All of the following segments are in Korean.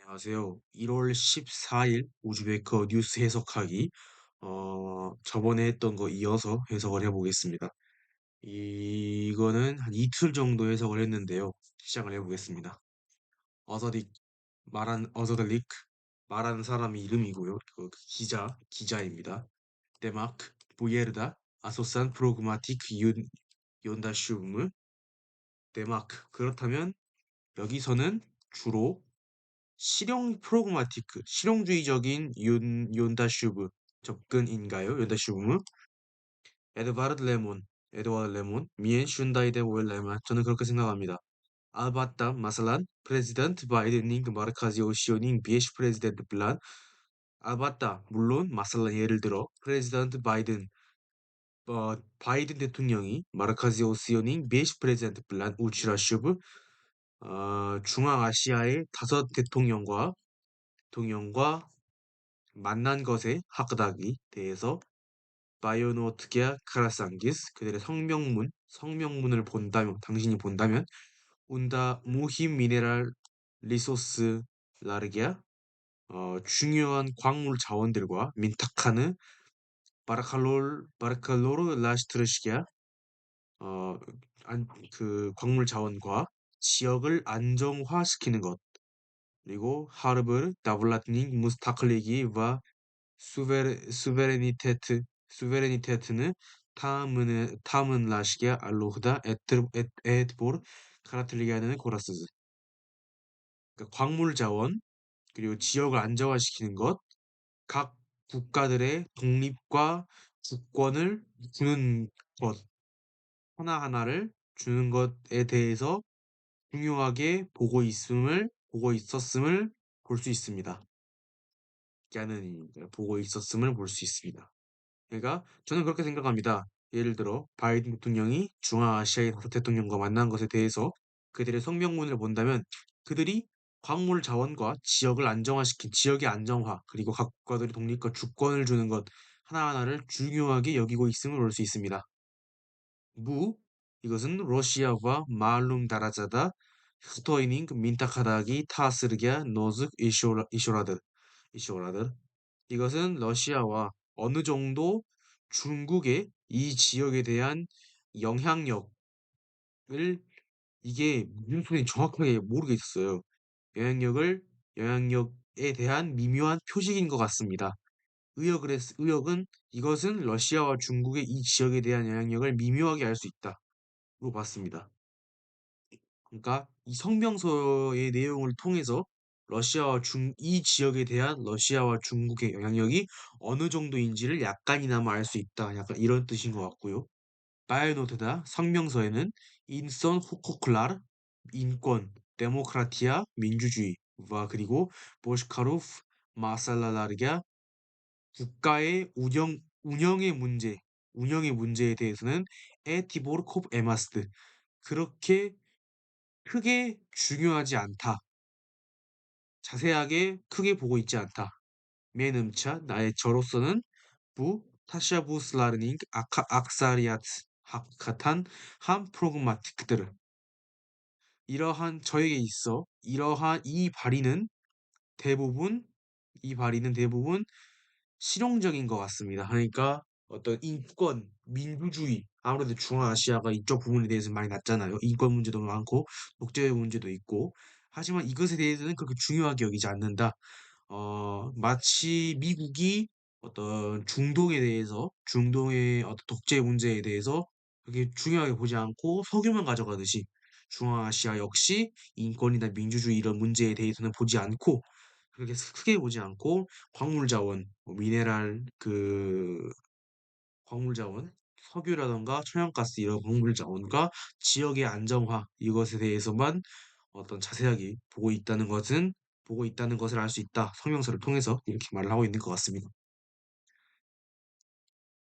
안녕하세요. 1월 14일 우즈베이커 뉴스 해석하기. 저번에 했던 거 이어서 해석을 해보겠습니다. 이거는 한 이틀 정도 해석을 했는데요. 시작을 해보겠습니다. 어서딕, 어서들릭, 말하는 사람이 이름이고요. 기자입니다. 데마크, 부예르다, 아소산 프로그마틱 윤다슈브, 데마크. 그렇다면 여기서는 주로 실용주의적인 윤다슈브 접근인가요? 윤다슈브 에드바르드 레몬 에드와르드 레몬 미엔 슌다이데 오엘 레몬 저는 그렇게 생각합니다. 알바타 마살란 프레지던트 바이든닝 마르카지오시오닝 비에시 프레지던트 블란 알바타 물론 마살란 예를 들어 프레지던트 바이든 대통령이 마르카지오시오닝 비에시 프레지던트 블란 우치라슈브 중앙아시아의 다섯 대통령과 만난 것의 하크닥이 대해서 바이오노트게아 카라상기스 그들의 성명문을 본다면 당신이 본다면 운다 무힘 미네랄 리소스 라르게아 중요한 광물 자원들과 민타카느 바르칼로르 라시트르시게아 어, 그 광물 자원과 지역을 안정화시키는 것 그리고 하르브르 다블라트닝 무스타클리기와 수베레니테트는 탐은 라시게 알로흐다 에트보르 카라틀리아는 고라스즈. 그러니까 광물 자원 그리고 지역을 안정화시키는 것, 각 국가들의 독립과 주권을 주는 것 하나하나를 주는 것에 대해서 중요하게 보고 있었음을 볼 수 있습니다. 보고 있었음을 볼 수 있습니다. 그러니까 저는 그렇게 생각합니다. 예를 들어 바이든 대통령이 중앙아시아의 다섯 대통령과 만난 것에 대해서 그들의 성명문을 본다면 그들이 광물 자원과 지역의 안정화 그리고 각 국가들의 독립과 주권을 주는 것 하나하나를 중요하게 여기고 있음을 볼 수 있습니다. 무 이것은 러시아와 말룸 다라자다 스토이닝 민타카다기 타스르기아 노즈 이쇼라드 이것은 러시아와 어느 정도 중국의 이 지역에 대한 영향력을 이게 무슨 소리인지 정확하게 모르겠어요. 영향력을 영향력에 대한 미묘한 표식인 것 같습니다. 의역은 이것은 러시아와 중국의 이 지역에 대한 영향력을 미묘하게 알 수 있다고 봤습니다. 그러니까 이 성명서의 내용을 통해서 이 지역에 대한 러시아와 중국의 영향력이 어느 정도인지를 약간이나마 알 수 있다. 약간 이런 뜻인 것 같고요. 바이오노트다 성명서에는 인선 후코클라르 인권, 데모크라티아, 민주주의와 그리고 보시카로프, 마살라라르가 국가의 운영의 문제에 대해서는 에티보르코프 에마스트 그렇게 크게 중요하지 않다. 자세하게 크게 보고 있지 않다. 맨음차 나의 저로서는 타샤부슬라르닝 악사리아트 하카탄 한 프로그마티크들을 이러한 저에게 있어 이러한 대부분 이 발의는 대부분 실용적인 것 같습니다. 그러니까 어떤 인권, 민주주의 아무래도 중앙아시아가 이쪽 부분에 대해서 많이 낮잖아요. 인권 문제도 많고 독재 문제도 있고 하지만 이것에 대해서는 그렇게 중요하게 여기지 않는다. 마치 미국이 어떤 중동의 어떤 독재 문제에 대해서 그렇게 중요하게 보지 않고 석유만 가져가듯이 중앙아시아 역시 인권이나 민주주의 이런 문제에 대해서는 보지 않고 그렇게 크게 보지 않고 광물 자원, 광물 자원, 석유라던가 천연가스 이런 광물 자원과 지역의 안정화 이것에 대해서만 어떤 자세하게 보고 있다는 것을 알 수 있다. 성명서를 통해서 이렇게 말을 하고 있는 것 같습니다.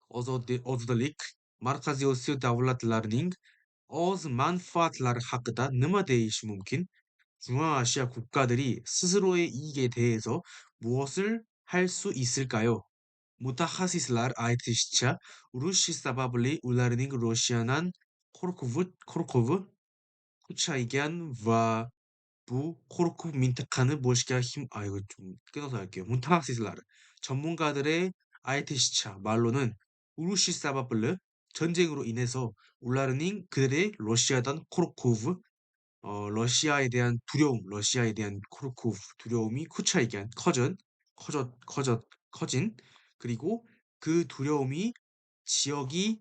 Özellik Markaziyosu devletlerinin az menfaatler hakkında ne değiş mümkün? 중앙아시아 국가들이 스스로의 이익에 대해서 무엇을 할 수 있을까요? Mutaxassislar aytishicha, urush sababli ularning Rossiyadan qo'rquvi kuchaygan va 부 코르쿠 민타카는 모시기가 힘 이거 좀 끊어서 할게요. 문타시슬라르 전문가들의 아이티시차 말로는 우루시사바블르 전쟁으로 인해서 울라르닌 그들의 러시아단 코르코브 러시아에 대한 두려움, 러시아에 대한 코르코브 두려움이 쿠차이기한 커진 그리고 그 두려움이 지역이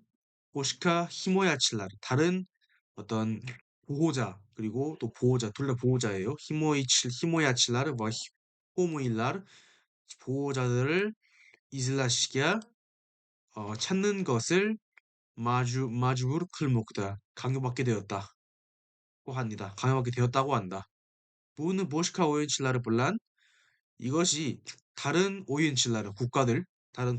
보시카 히모야칠라르 다른 어떤 보호자 그리고 또 보호자 둘 다 보호자예요. 히모야칠라르 뭐 호무일라르 보호자들을 이슬라시기야 찾는 것을 마주부르 클목다 강요받게 되었다고 합니다. 강요받게 되었다고 한다. 부는 보시카 오연칠라르 블란 이것이 다른 오이엔칠라르 국가들, 다른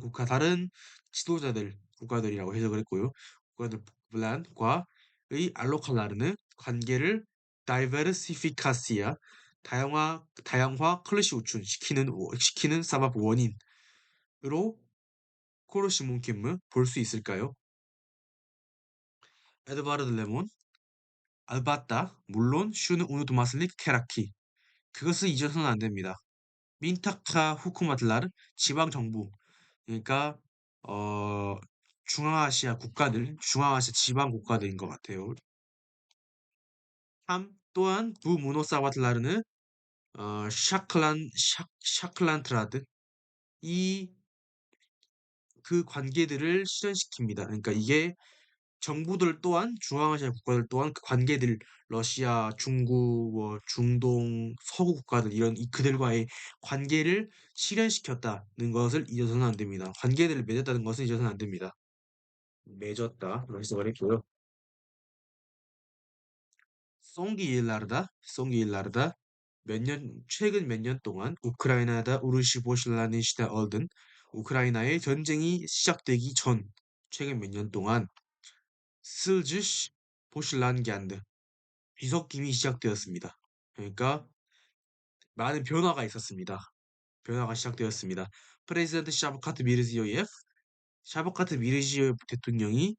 지도자들, 국가들이라고 해석을 했고요. 국가들 블란과의 알로칼라르는 관계를 다이베르시피카시아, 다양화 클래시 우춘 시키는 사밥 원인으로 코르시문킴을 볼 수 있을까요? 에드바르드 레몬, 알바따, 물론 슈는 우누드마슬릭 케라키. 그것을 잊어서는 안 됩니다. 민타카 후쿠마틀라르 지방 정부 그러니까 어 중앙아시아 국가들, 중앙아시아 지방 국가들인 것 같아요. 3. 또한 부무노사와틀라르는 샤클란트라드 이 그 관계들을 실현시킵니다. 그러니까 이게 정부들 또한 중앙아시아 국가들 또한 그 관계들 러시아, 중국, 뭐 중동, 서구 국가들 이런 그들과의 관계를 실현시켰다는 것을 잊어서는 안 됩니다. 관계들을 맺었다는 것을 잊어서는 안 됩니다. 맺었다. 해석을 했고요. 송기일라르다. 최근 몇 년 동안 우크라이나다 우르시보실라니 시대 얼든 우크라이나의 전쟁이 시작되기 전 최근 몇 년 동안 슬즈시 보실란기안드 비석김이 시작되었습니다. 그러니까 많은 변화가 있었습니다. 변화가 시작되었습니다. 프레지던트 샤브카트 미르지요예프 대통령이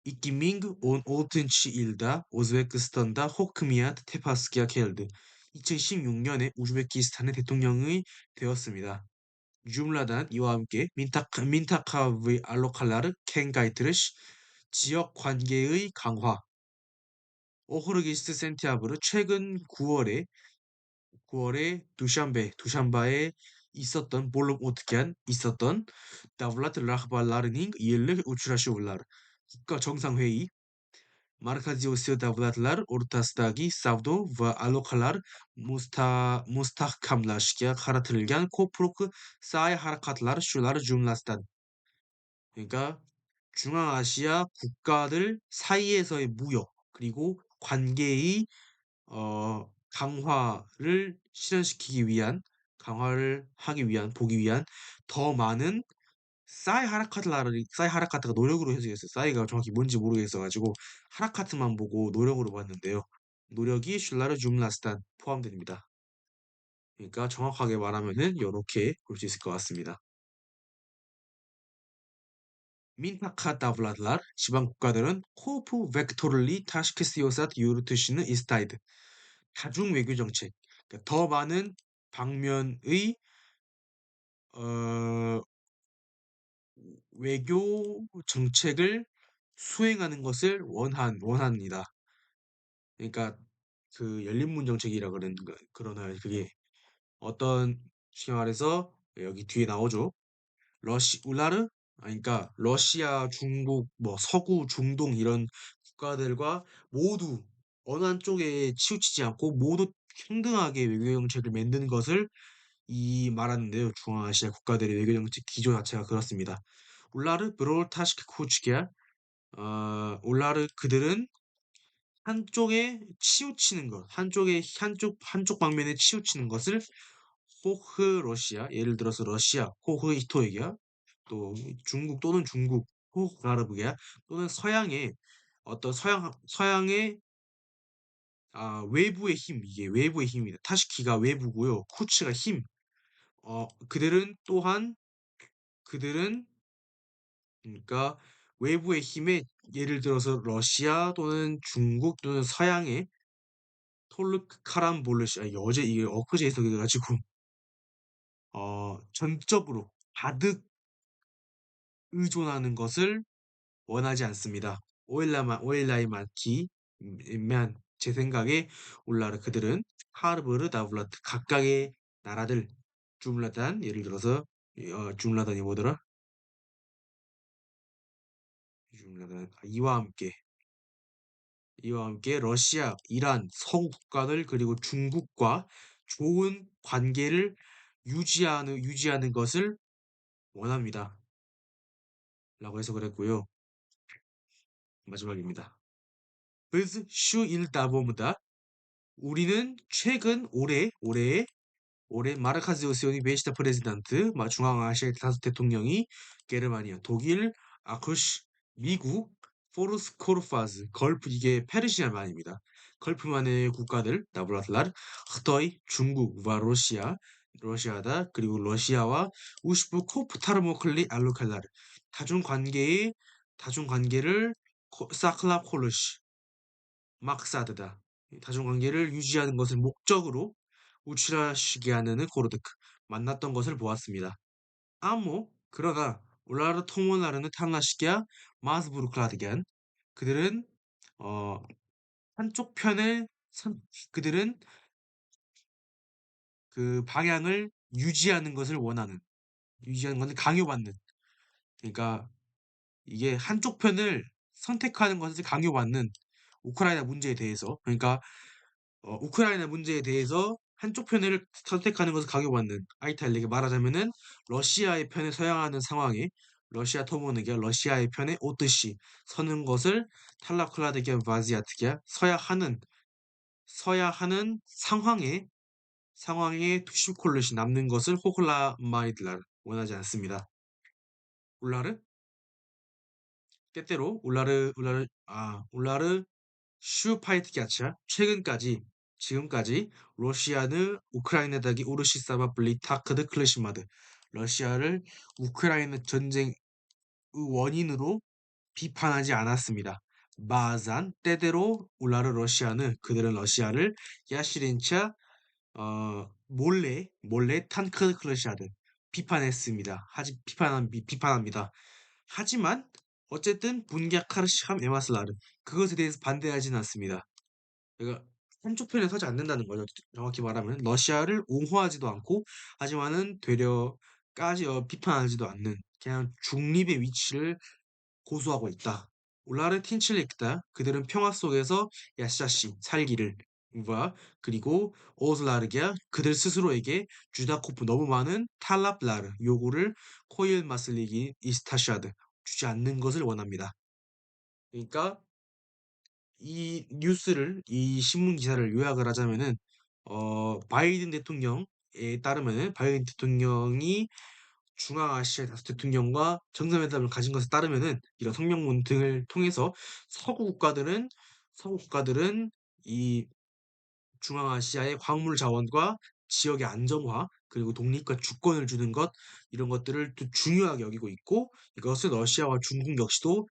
이기밍 온 오튼치 일다 오즈베키스탄다 호크미아트 테파스키아 켈드 2016년에 우즈베키스탄의 대통령이 되었습니다. 줌라단 이와 함께 민타카의 알로칼라르 켄가이트르시 지역 관계의 강화 오흐르기스트 센티아브르 최근 9월에 두샨바에 있었던 볼록 오트기안 있었던 다블라트 라흐발라르닝 일르 우추라시올라르 국가 정상회의 마르카지오스 다블라트lar o'rtasidagi savdo va aloqalar mustahkamlashga qaratilgan ko'proq sa'y-harakatlar shular jumlasidan. 그러니까 중앙아시아 국가들 사이에서의 무역 그리고 관계의 강화를 강화를 하기 위한 보기 위한 더 많은 사이 하라카트가 노력으로 해석했어요. 사이가 정확히 뭔지 모르겠어가지고 하라카트만 보고 노력으로 봤는데요. 노력이 슐라르 줌라스탄 포함됩니다. 그러니까 정확하게 말하면은 이렇게 볼 수 있을 것 같습니다. 민타카 다블라드라 지방 국가들은 코프 벡토를리 타시크시오삿 유르트시는 이스타이드 다중 외교 정책 그러니까 더 많은 방면의 어, 외교 정책을 수행하는 것을 원합니다. 그러니까 그 열린문 정책이라 그러나요? 그게 어떤 쉽게 말해서 여기 뒤에 나오죠. 울라르? 그러니까 러시아, 중국, 뭐 서구, 중동 이런 국가들과 모두 어느 한쪽에 치우치지 않고 모두 평등하게 외교 정책을 만드는 것을 이 말하는데요. 중앙아시아 국가들의 외교 정책 기조 자체가 그렇습니다. 울라르 브롤타시크 코치기야 울라르 그들은 한쪽에 치우치는 것, 한쪽 방면에 치우치는 것을 호흐 러시아, 예를 들어서 러시아, 호흐 이토에게야, 또 중국, 호흐 가르브게야, 또는 서양의 외부의 힘, 이게 외부의 힘입니다. 타시키가 외부고요, 코치가 힘. 그들은 그러니까 외부의 힘에 예를 들어서 러시아 또는 중국 또는 서양의 톨카람볼르시 어제 이게 엊그제 해석해가지고 전적으로 가득 의존하는 것을 원하지 않습니다. 오일라이 많기면 제 생각에 울라르 그들은 하르브르 다블라트 각각의 나라들 줌라단 예를 들어서 줌라단이 뭐더라? 줌라단 이와 함께 러시아, 이란, 서구 국가들 그리고 중국과 좋은 관계를 유지하는 것을 원합니다. 라고 해서 그랬고요. 마지막입니다. Biz şu il davomida 우리는 최근 올해 마르카지오시오니 베시타 프레지던트 중앙아시아 다수 대통령이 게르마니아, 독일, 아쿠시, 미국, 포르스코르파즈, 걸프 이게 페르시아 말입니다. 걸프만의 국가들 나브라틀라르, 흐더이, 중국과 러시아다 그리고 러시아와 우슈프 코프타르모클리 알루칼라르 다중 관계를 사클라콜루시 막사드다. 다중관계를 유지하는 것을 목적으로 우치라시기아는 고르드크 만났던 것을 보았습니다. 그러나 울라르 토모나르는 탐라시기아 마스부르크라드겐 그들은 어, 한쪽 편의 그들은 그 방향을 유지하는 것을 강요받는 그러니까 이게 한쪽 편을 선택하는 것을 강요받는 우크라이나 문제에 대해서 그러니까 우크라이나 문제에 대해서 한쪽 편을 선택하는 것을 강요받는 아이탈리에게 말하자면은 러시아의 편에 서야 하는 상황에 러시아 토모느기야 러시아의 편에 오듯이 서는 것을 탈라클라드기야 바지아트기야 서야 하는 상황에 투슈콜렛이 남는 것을 호글라 마이들라 원하지 않습니다. 울라르 때때로 울라르 슈파이트갸차 지금까지 러시아는 우크라이나다기 우르시사바 블리타크드 클래시마드 러시아를 우크라이나 전쟁의 원인으로 비판하지 않았습니다. 마잔 때대로 울라르 러시아는 그들은 러시아를 야시린차 몰래 탄크 클래시하드 비판했습니다. 비판합니다. 하지만 어쨌든 분기아카르시함 에마슬라르 그것에 대해서 반대하지는 않습니다. 그러니까 한쪽 편에 서지 않는다는 거죠. 정확히 말하면 러시아를 옹호하지도 않고 하지만은 되려 비판하지도 않는 그냥 중립의 위치를 고수하고 있다. 울라르 틴칠리크다. 그들은 평화 속에서 야샤시 살기를 그리고 오슬라르기아 그들 스스로에게 주다코프 너무 많은 탈랍라르 요구를 코일 마슬리기 이스타샤드 주지 않는 것을 원합니다. 그러니까 이 신문 기사를 요약을 하자면은 바이든 대통령에 따르면은 바이든 대통령이 중앙아시아 다수 대통령과 정상회담을 가진 것에 따르면은 이런 성명문 등을 통해서 서구 국가들은 이 중앙아시아의 광물 자원과 지역의 안정화 그리고 독립과 주권을 주는 것 이런 것들을 또 중요하게 여기고 있고 이것은 러시아와 중국 역시도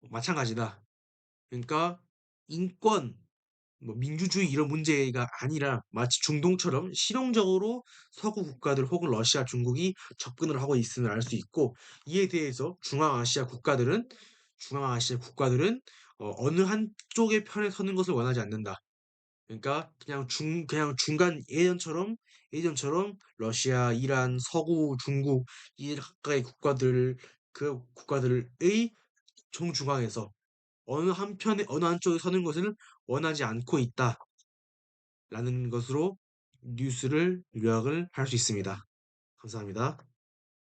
마찬가지다. 그러니까 인권 민주주의 이런 문제가 아니라 마치 중동처럼 실용적으로 서구 국가들 혹은 러시아, 중국이 접근을 하고 있음을 알 수 있고 이에 대해서 중앙아시아 국가들은 어느 한쪽의 편에 서는 것을 원하지 않는다. 그러니까 그냥 중간 예전처럼 러시아, 이란, 서구, 중국 이 각각의 그 국가들의 정중앙에서 어느 한쪽에 서는 것을 원하지 않고 있다라는 것으로 뉴스를 요약을 할 수 있습니다. 감사합니다.